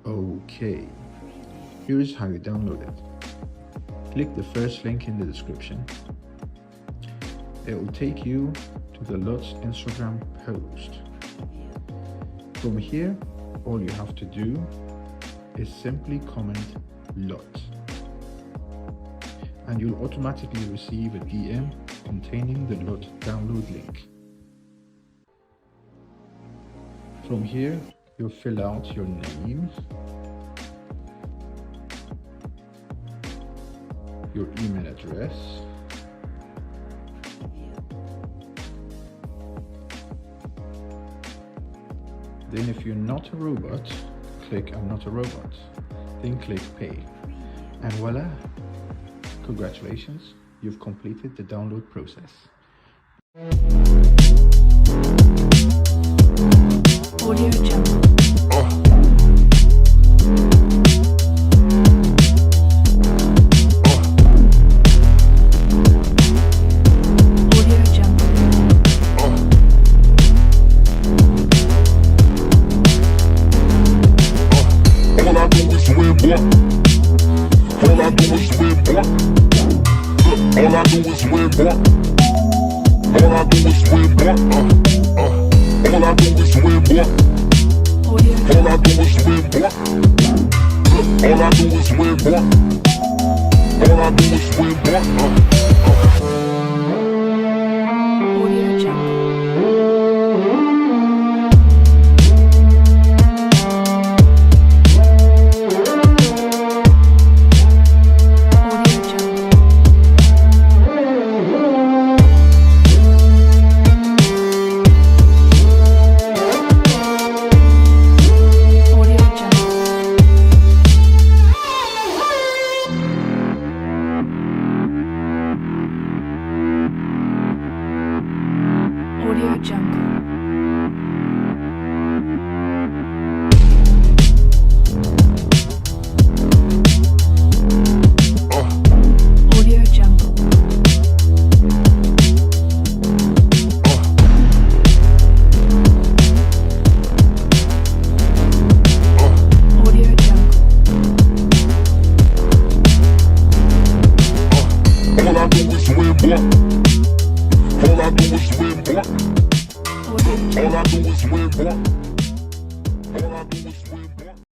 Okay, here's how you download it. Click the first link in the description. It will take you to the LUT's Instagram post. From here, all you have to do is simply comment LUT, and you'll automatically receive a DM containing the LUT download link. From here, you'll fill out your name, your email address, then if you're not a robot, click I'm not a robot, then click pay, and voila, congratulations, you've completed the download process. Audio Jungle. Audio Jungle. All I do is win, boy. All I do is win, boy. All I do is win, boy. All I do is win, boy. All I do is win, boy. All I do is win, boy. All I do is win, boy. All I do is win, boy. Audio Jungle. Audio Jungle. Audio Jungle. Audio Jungle. All I do is win, boy. All I do is win, boy. Audio Jungle. All I do is win, boy. All I do is win, boy.